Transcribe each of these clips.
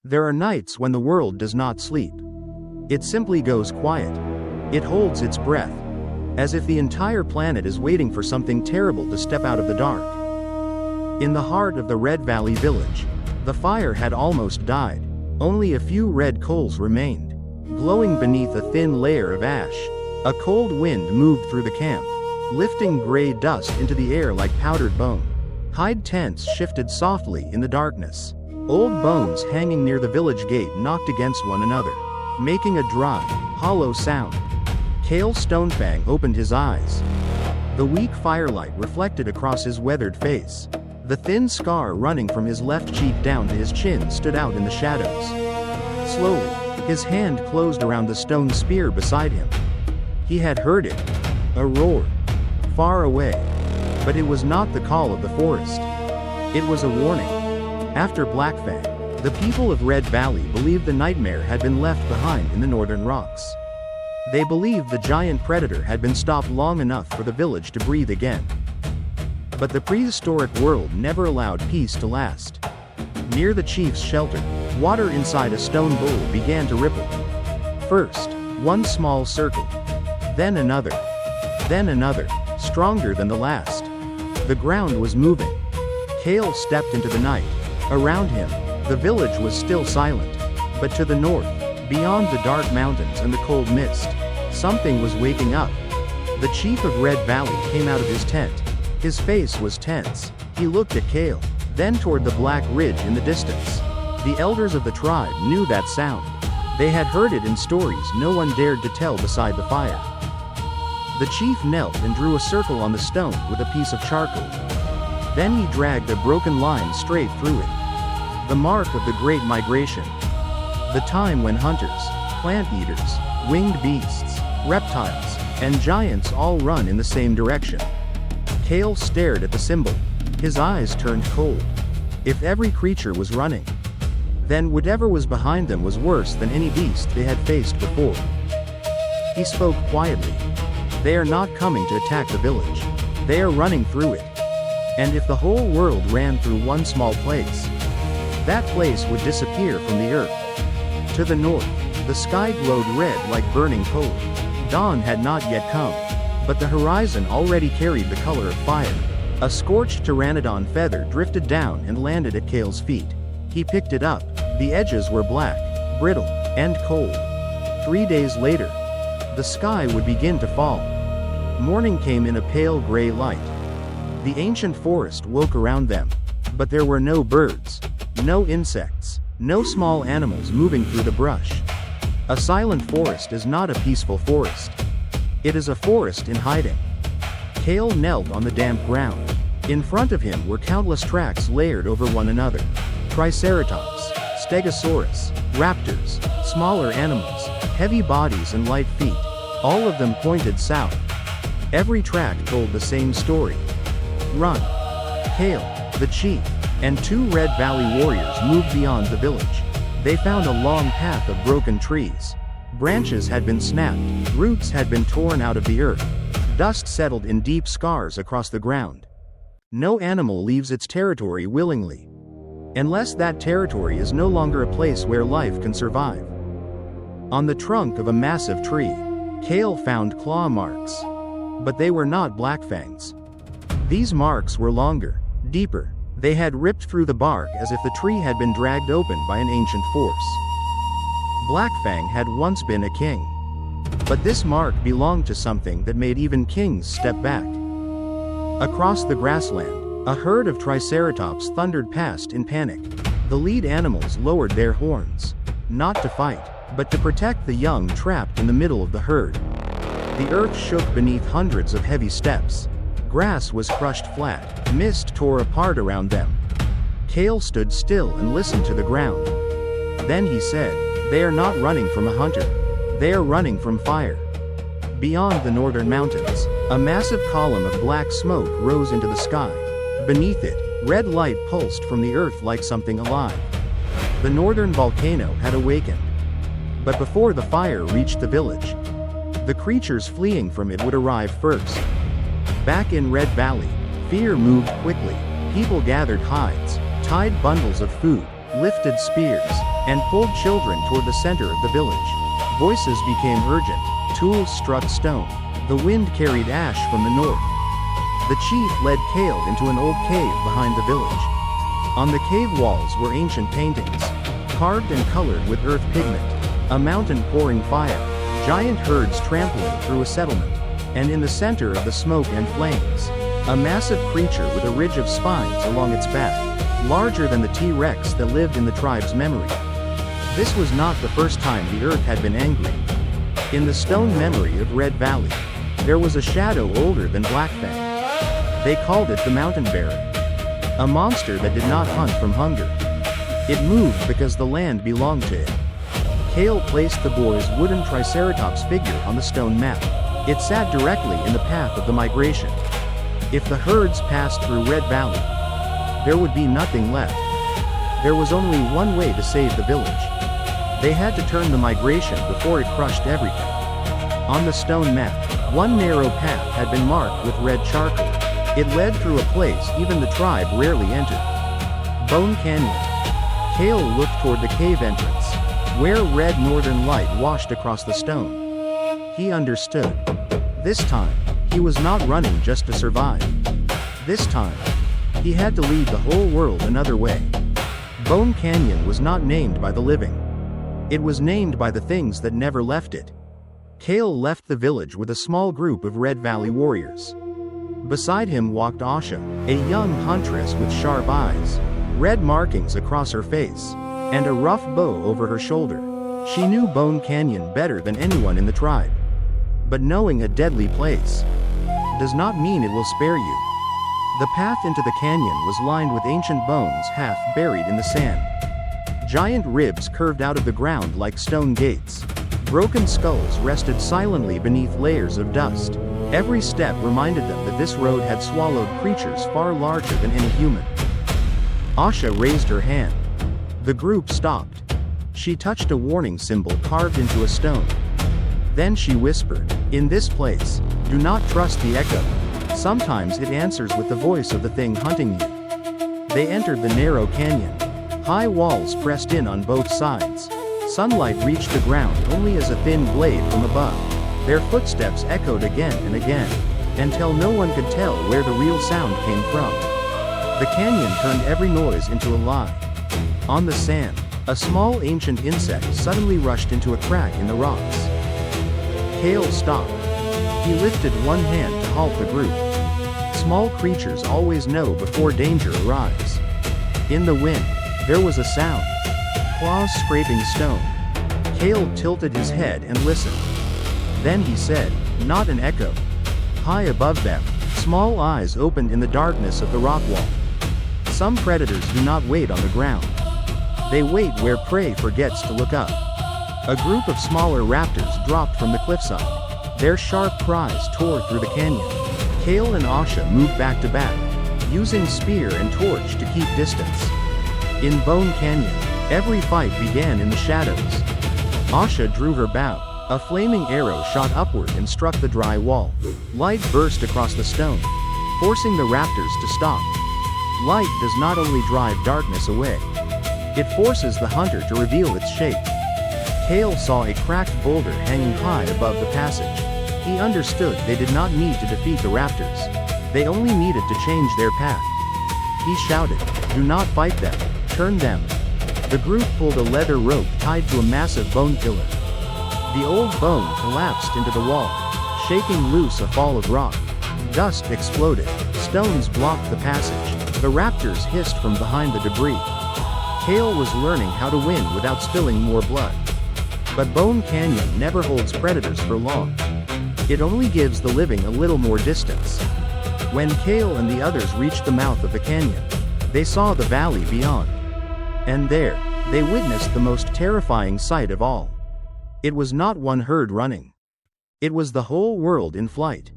There are nights when the world does not sleep. It simply goes quiet. It holds its breath, as if the entire planet is waiting for something terrible to step out of the dark. In the heart of the Red Valley village, the fire had almost died. Only a few red coals remained, glowing beneath a thin layer of ash. A cold wind moved through the camp, lifting gray dust into the air like powdered bone. Hide tents shifted softly in the darkness. Old bones hanging near the village gate knocked against one another, making a dry, hollow sound. KAEL STONEFANG opened his eyes. The weak firelight reflected across his weathered face. The thin scar running from his left cheek down to his chin stood out in the shadows. Slowly, his hand closed around the stone spear beside him. He had heard it. A roar. Far away. But it was not the call of the forest. It was a warning. After Blackfang, the people of Red Valley believed the nightmare had been left behind in the northern rocks. They believed the giant predator had been stopped long enough for the village to breathe again. But the prehistoric world never allowed peace to last. Near the chief's shelter, water inside a stone bowl began to ripple. First, one small circle. Then another. Then another, stronger than the last. The ground was moving. KAEL stepped into the night. Around him, the village was still silent. But to the north, beyond the dark mountains and the cold mist, something was waking up. The chief of Red Valley came out of his tent. His face was tense. He looked at KAEL, then toward the black ridge in the distance. The elders of the tribe knew that sound. They had heard it in stories no one dared to tell beside the fire. The chief knelt and drew a circle on the stone with a piece of charcoal. Then he dragged a broken line straight through it. The mark of the Great Migration. The time when hunters, plant-eaters, winged beasts, reptiles, and giants all run in the same direction. KAEL stared at the symbol. His eyes turned cold. If every creature was running, then whatever was behind them was worse than any beast they had faced before. He spoke quietly. They are not coming to attack the village. They are running through it. And if the whole world ran through one small place, that place would disappear from the earth. To the north, the sky glowed red like burning coal. Dawn had not yet come, but the horizon already carried the color of fire. A scorched pteranodon feather drifted down and landed at KAEL's feet. He picked it up. The edges were black, brittle, and cold. 3 days later, the sky would begin to fall. Morning came in a pale gray light. The ancient forest woke around them. But there were no birds, no insects, no small animals moving through the brush. A silent forest is not a peaceful forest. It is a forest in hiding. KAEL knelt on the damp ground. In front of him were countless tracks layered over one another. Triceratops, Stegosaurus, raptors, smaller animals, heavy bodies and light feet. All of them pointed south. Every track told the same story. Run. KAEL, the chief, and 2 Red Valley warriors moved beyond the village. They found a long path of broken trees. Branches had been snapped, roots had been torn out of the earth. Dust settled in deep scars across the ground. No animal leaves its territory willingly, unless that territory is no longer a place where life can survive. On the trunk of a massive tree, KAEL found claw marks. But they were not Blackfang's. These marks were longer, deeper. They had ripped through the bark as if the tree had been dragged open by an ancient force. Blackfang had once been a king. But this mark belonged to something that made even kings step back. Across the grassland, a herd of Triceratops thundered past in panic. The lead animals lowered their horns, not to fight, but to protect the young trapped in the middle of the herd. The earth shook beneath hundreds of heavy steps. Grass was crushed flat, mist tore apart around them. KAEL stood still and listened to the ground. Then he said, "They are not running from a hunter. They are running from fire." Beyond the northern mountains, a massive column of black smoke rose into the sky. Beneath it, red light pulsed from the earth like something alive. The northern volcano had awakened. But before the fire reached the village, the creatures fleeing from it would arrive first. Back in Red Valley, fear moved quickly. People gathered hides, tied bundles of food, lifted spears. and pulled children toward the center of the village. Voices became urgent, tools struck stone, the wind carried ash from the north. The chief led KAEL into an old cave behind the village. On the cave walls were ancient paintings, carved and colored with earth pigment, a mountain pouring fire, giant herds trampling through a settlement, and in the center of the smoke and flames, a massive creature with a ridge of spines along its back, larger than the T-Rex that lived in the tribe's memory. This was not the first time the earth had been angry. In the stone memory of Red Valley, there was a shadow older than Blackfang. They called it the Mountain Bearer, a monster that did not hunt from hunger. It moved because the land belonged to it. KAEL placed the boy's wooden Triceratops figure on the stone map. It sat directly in the path of the migration. If the herds passed through Red Valley, there would be nothing left. There was only one way to save the village. They had to turn the migration before it crushed everything. On the stone map, one narrow path had been marked with red charcoal. It led through a place even the tribe rarely entered. Bone Canyon. KAEL looked toward the cave entrance, where red northern light washed across the stone. He understood. This time, he was not running just to survive. This time, he had to lead the whole world another way. Bone Canyon was not named by the living. It was named by the things that never left it. KAEL left the village with a small group of Red Valley warriors. Beside him walked Asha, a young huntress with sharp eyes, red markings across her face, and a rough bow over her shoulder. She knew Bone Canyon better than anyone in the tribe. But knowing a deadly place does not mean it will spare you. The path into the canyon was lined with ancient bones half buried in the sand. Giant ribs curved out of the ground like stone gates. Broken skulls rested silently beneath layers of dust. Every step reminded them that this road had swallowed creatures far larger than any human. Asha raised her hand. The group stopped. She touched a warning symbol carved into a stone. Then she whispered, "In this place, do not trust the echo. Sometimes it answers with the voice of the thing hunting you." They entered the narrow canyon. High walls pressed in on both sides. Sunlight reached the ground only as a thin blade from above. Their footsteps echoed again and again, until no one could tell where the real sound came from. The canyon turned every noise into a lie. On the sand, a small ancient insect suddenly rushed into a crack in the rocks. KAEL stopped. He lifted one hand to halt the group. Small creatures always know before danger arrives. In the wind, there was a sound. Claws scraping stone. KAEL tilted his head and listened. Then he said, "Not an echo." High above them, small eyes opened in the darkness of the rock wall. Some predators do not wait on the ground. They wait where prey forgets to look up. A group of smaller raptors dropped from the cliffside. Their sharp cries tore through the canyon. KAEL and Asha moved back to back, using spear and torch to keep distance. In Bone Canyon, every fight began in the shadows. Asha drew her bow. A flaming arrow shot upward and struck the dry wall. Light burst across the stone, forcing the raptors to stop. Light does not only drive darkness away, it forces the hunter to reveal its shape. KAEL saw a cracked boulder hanging high above the passage. He understood they did not need to defeat the raptors. They only needed to change their path. He shouted, "Do not fight them, turn them." The group pulled a leather rope tied to a massive bone pillar. The old bone collapsed into the wall, shaking loose a fall of rock. Dust exploded. Stones blocked the passage. The raptors hissed from behind the debris. KAEL was learning how to win without spilling more blood. But Bone Canyon never holds predators for long. It only gives the living a little more distance. When KAEL and the others reached the mouth of the canyon, they saw the valley beyond. And there, they witnessed the most terrifying sight of all. It was not one herd running. It was the whole world in flight.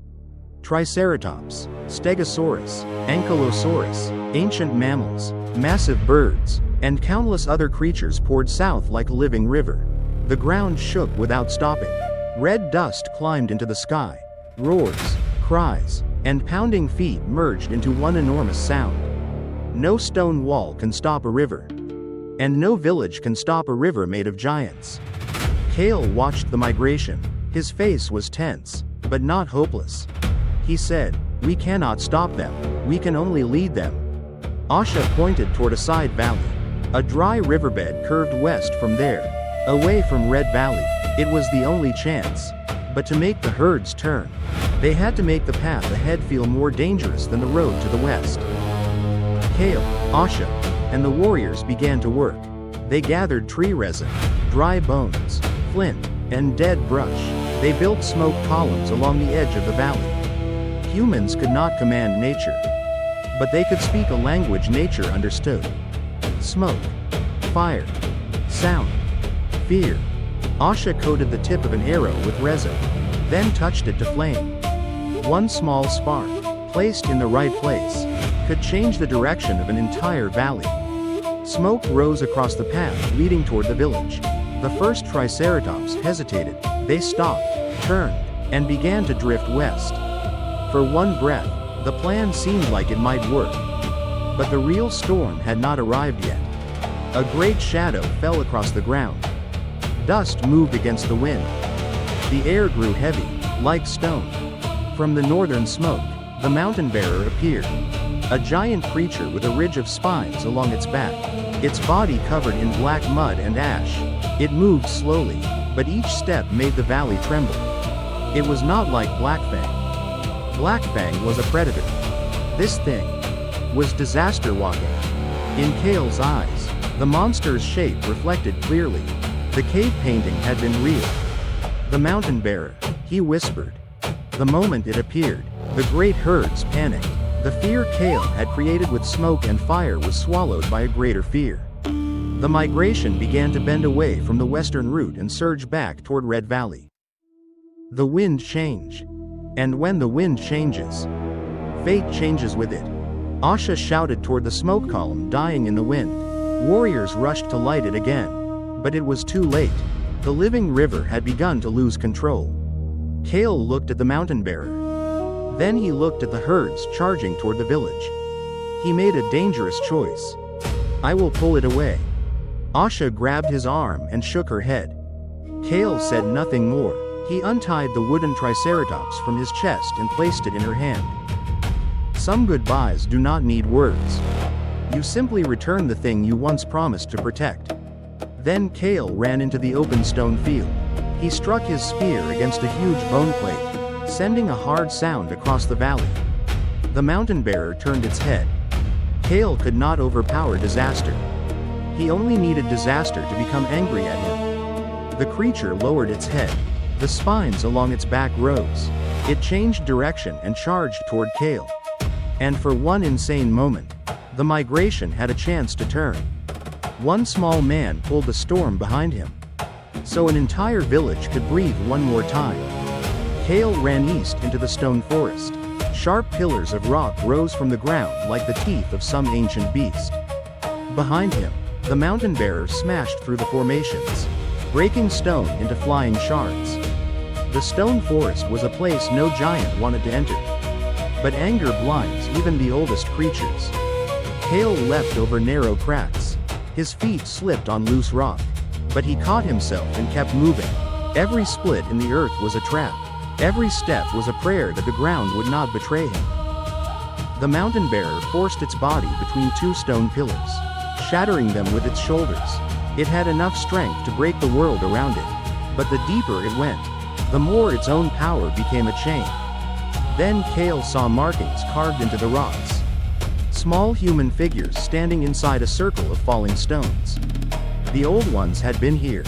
Triceratops, Stegosaurus, Ankylosaurus, ancient mammals, massive birds, and countless other creatures poured south like a living river. The ground shook without stopping. Red dust climbed into the sky. Roars, cries, and pounding feet merged into one enormous sound. No stone wall can stop a river. And no village can stop a river made of giants. KAEL watched the migration. His face was tense, but not hopeless. He said, "We cannot stop them, we can only lead them." Asha pointed toward a side valley. A dry riverbed curved west from there, away from Red Valley. It was the only chance. But to make the herds turn, they had to make the path ahead feel more dangerous than the road to the west. KAEL, Asha, and the warriors began to work. They gathered tree resin, dry bones, flint, and dead brush. They built smoke columns along the edge of the valley. Humans could not command nature, but they could speak a language nature understood. Smoke, fire, sound, fear. Asha coated the tip of an arrow with resin, then touched it to flame. One small spark, placed in the right place, could change the direction of an entire valley. Smoke rose across the path leading toward the village. The first Triceratops hesitated. They stopped, turned, and began to drift west. For one breath, the plan seemed like it might work. But the real storm had not arrived yet. A great shadow fell across the ground. Dust moved against the wind. The air grew heavy, like stone. From the northern smoke, the mountain bearer appeared. A giant creature with a ridge of spines along its back. Its body covered in black mud and ash. It moved slowly, but each step made the valley tremble. It was not like Blackfang. Blackfang was a predator. This thing was disaster walking. In KAEL's eyes, the monster's shape reflected clearly. The cave painting had been real. The mountain bearer, he whispered. The moment it appeared, the great herds panicked. The fear KAEL had created with smoke and fire was swallowed by a greater fear. The migration began to bend away from the western route and surge back toward Red Valley. The wind changed. And when the wind changes, fate changes with it. Asha shouted toward the smoke column dying in the wind. Warriors rushed to light it again. But it was too late. The living river had begun to lose control. KAEL looked at the mountain bearer. Then he looked at the herds charging toward the village. He made a dangerous choice. I will pull it away. Asha grabbed his arm and shook her head. KAEL said nothing more. He untied the wooden Triceratops from his chest and placed it in her hand. Some goodbyes do not need words. You simply return the thing you once promised to protect. Then KAEL ran into the open stone field. He struck his spear against a huge bone plate, sending a hard sound across the valley. The mountain bearer turned its head. KAEL could not overpower disaster. He only needed disaster to become angry at him. The creature lowered its head. The spines along its back rose. It changed direction and charged toward KAEL. And for one insane moment, the migration had a chance to turn. One small man pulled the storm behind him, so an entire village could breathe one more time. KAEL ran east into the stone forest. Sharp pillars of rock rose from the ground like the teeth of some ancient beast. Behind him, the mountain bearer smashed through the formations, breaking stone into flying shards. The stone forest was a place no giant wanted to enter. But anger blinds even the oldest creatures. KAEL leapt over narrow cracks. His feet slipped on loose rock. But he caught himself and kept moving. Every split in the earth was a trap. Every step was a prayer that the ground would not betray him. The mountain bearer forced its body between two stone pillars, shattering them with its shoulders. It had enough strength to break the world around it. But the deeper it went, the more its own power became a chain. Then KAEL saw markings carved into the rocks. Small human figures standing inside a circle of falling stones. The old ones had been here.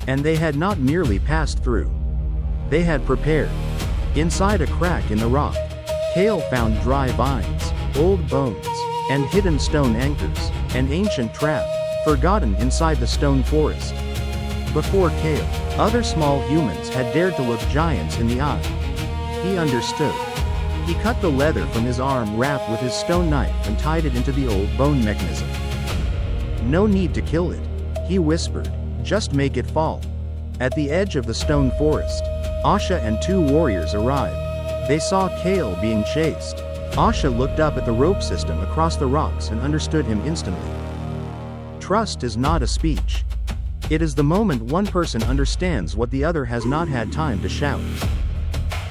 And they had not merely passed through. They had prepared. Inside a crack in the rock, KAEL found dry vines, old bones, and hidden stone anchors, an ancient trap, forgotten inside the stone forest. Before KAEL, other small humans had dared to look giants in the eye. He understood. He cut the leather from his arm wrap with his stone knife and tied it into the old bone mechanism. No need to kill it, he whispered, just make it fall. At the edge of the stone forest, Asha and two warriors arrived. They saw KAEL being chased. Asha looked up at the rope system across the rocks and understood him instantly. Trust is not a speech. It is the moment one person understands what the other has not had time to shout.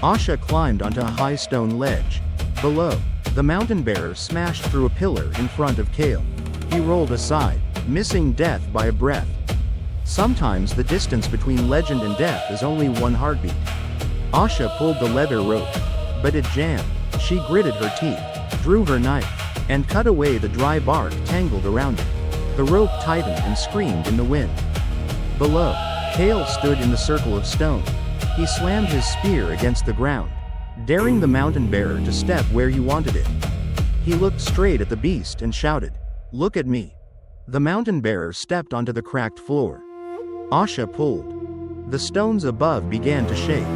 Asha climbed onto a high stone ledge. Below, the mountain bearer smashed through a pillar in front of KAEL. He rolled aside, missing death by a breath. Sometimes the distance between legend and death is only one heartbeat. Asha pulled the leather rope, but it jammed. She gritted her teeth, drew her knife, and cut away the dry bark tangled around it. The rope tightened and screamed in the wind. Below, KAEL stood in the circle of stone. He slammed his spear against the ground, daring the mountain bearer to step where he wanted it. He looked straight at the beast and shouted, "Look at me." The mountain bearer stepped onto the cracked floor. Asha pulled. The stones above began to shake.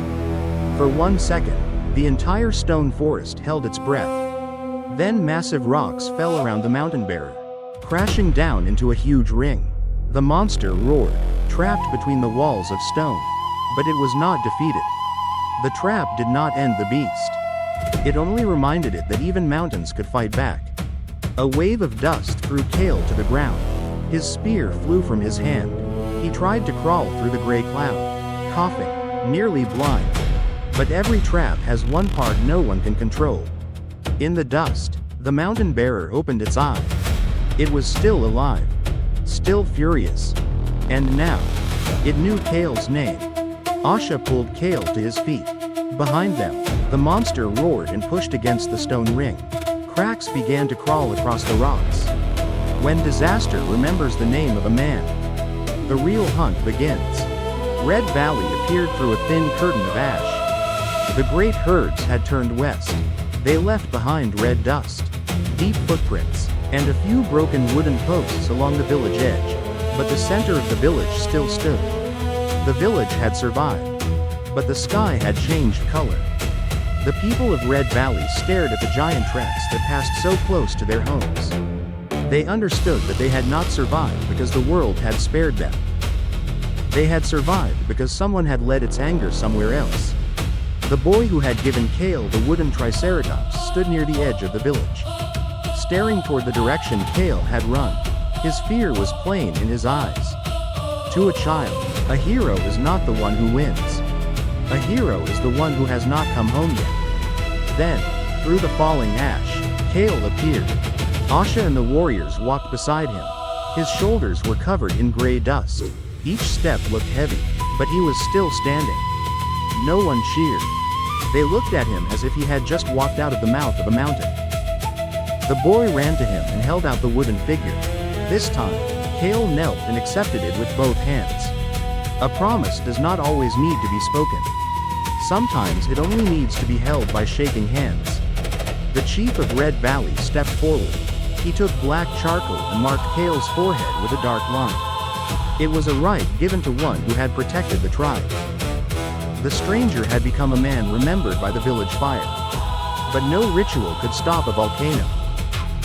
For 1 second, the entire stone forest held its breath. Then massive rocks fell around the mountain bearer, crashing down into a huge ring. The monster roared, trapped between the walls of stone. But it was not defeated. The trap did not end the beast. It only reminded it that even mountains could fight back. A wave of dust threw KAEL to the ground. His spear flew from his hand. He tried to crawl through the gray cloud, coughing, nearly blind. But every trap has one part no one can control. In the dust, the mountain bearer opened its eye. It was still alive, still furious. And now, it knew KAEL's name. Asha pulled KAEL to his feet. Behind them, the monster roared and pushed against the stone ring. Cracks began to crawl across the rocks. When disaster remembers the name of a man, the real hunt begins. Red Valley appeared through a thin curtain of ash. The great herds had turned west. They left behind red dust, deep footprints, and a few broken wooden posts along the village edge. But the center of the village still stood. The village had survived, but the sky had changed color. The people of Red Valley stared at the giant tracks that passed so close to their homes. They understood that they had not survived because the world had spared them. They had survived because someone had led its anger somewhere else. The boy who had given KAEL the wooden triceratops stood near the edge of the village, staring toward the direction KAEL had run. His fear was plain in his eyes. To a child, a hero is not the one who wins. A hero is the one who has not come home yet. Then, through the falling ash, KAEL appeared. Asha and the warriors walked beside him. His shoulders were covered in gray dust. Each step looked heavy, but he was still standing. No one cheered. They looked at him as if he had just walked out of the mouth of a mountain. The boy ran to him and held out the wooden figure. This time, KAEL knelt and accepted it with both hands. A promise does not always need to be spoken. Sometimes it only needs to be held by shaking hands. The chief of Red Valley stepped forward. He took black charcoal and marked KAEL's forehead with a dark line. It was a right given to one who had protected the tribe. The stranger had become a man remembered by the village fire. But no ritual could stop a volcano.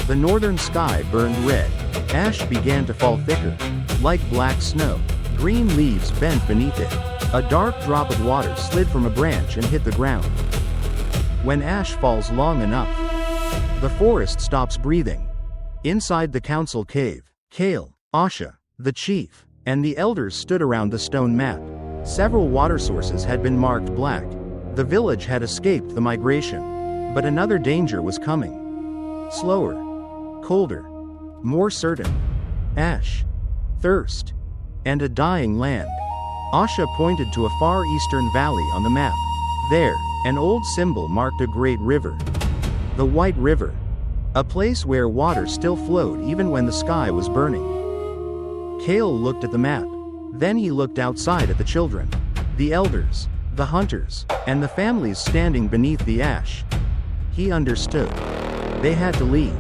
The northern sky burned red. Ash began to fall thicker, like black snow. Green leaves bent beneath it. A dark drop of water slid from a branch and hit the ground. When ash falls long enough, the forest stops breathing. Inside the council cave, KAEL, Asha, the chief, and the elders stood around the stone map. Several water sources had been marked black. The village had escaped the migration. But another danger was coming. Slower, colder, more certain. Ash, thirst, and a dying land. Asha pointed to a far eastern valley on the map. There, an old symbol marked a great river. The White River. A place where water still flowed even when the sky was burning. KAEL looked at the map. Then he looked outside at the children, the elders, the hunters, and the families standing beneath the ash. He understood. They had to leave.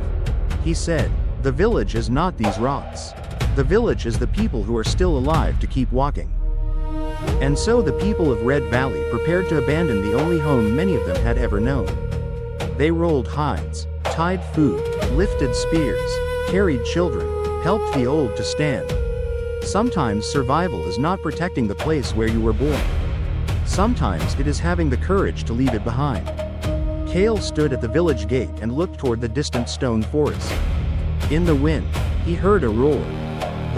He said, "The village is not these rocks. The village is the people who are still alive to keep walking." And so the people of Red Valley prepared to abandon the only home many of them had ever known. They rolled hides, tied food, lifted spears, carried children, helped the old to stand. Sometimes survival is not protecting the place where you were born. Sometimes it is having the courage to leave it behind. KAEL stood at the village gate and looked toward the distant stone forest. In the wind, he heard a roar.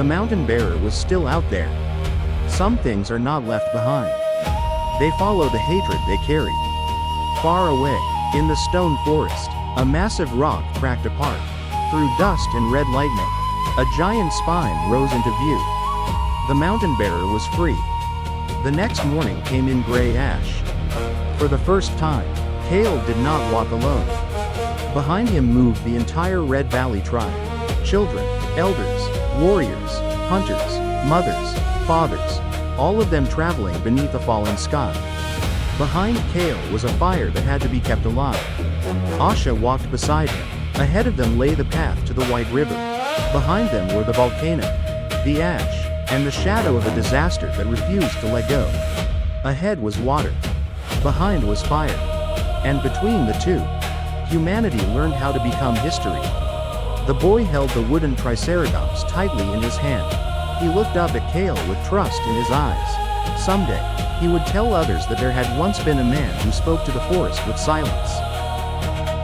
The mountain bearer was still out there. Some things are not left behind. They follow the hatred they carry. Far away, in the stone forest, a massive rock cracked apart. Through dust and red lightning, a giant spine rose into view. The mountain bearer was free. The next morning came in gray ash. For the first time, KAEL did not walk alone. Behind him moved the entire Red Valley tribe. Children, elders, warriors, hunters, mothers, fathers, all of them traveling beneath a fallen sky. Behind KAEL was a fire that had to be kept alive. Asha walked beside him. Ahead of them lay the path to the White River. Behind them were the volcano, the ash, and the shadow of a disaster that refused to let go. Ahead was water. Behind was fire. And between the two, humanity learned how to become history. The boy held the wooden triceratops tightly in his hand. He looked up at KAEL with trust in his eyes. Someday, he would tell others that there had once been a man who spoke to the forest with silence.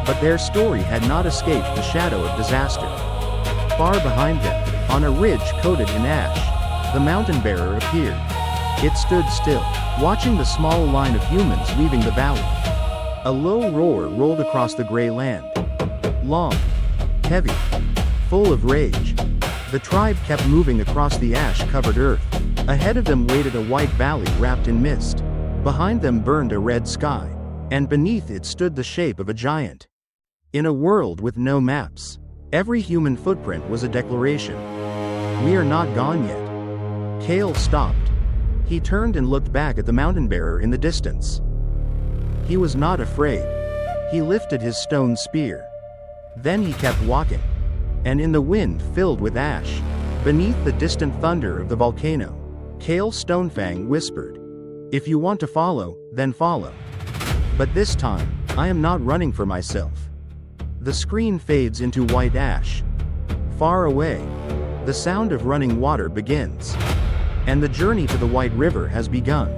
But their story had not escaped the shadow of disaster. Far behind them, on a ridge coated in ash, the mountain bearer appeared. It stood still, watching the small line of humans leaving the valley. A low roar rolled across the gray land. Long, heavy, full of rage. The tribe kept moving across the ash-covered earth. Ahead of them waited a white valley wrapped in mist. Behind them burned a red sky. And beneath it stood the shape of a giant. In a world with no maps, every human footprint was a declaration. We are not gone yet. KAEL stopped. He turned and looked back at the mountain bearer in the distance. He was not afraid. He lifted his stone spear. Then he kept walking. And in the wind filled with ash, beneath the distant thunder of the volcano, KAEL Stonefang whispered, "If you want to follow, then follow. But this time, I am not running for myself." The screen fades into white ash. Far away, the sound of running water begins. And the journey to the White River has begun.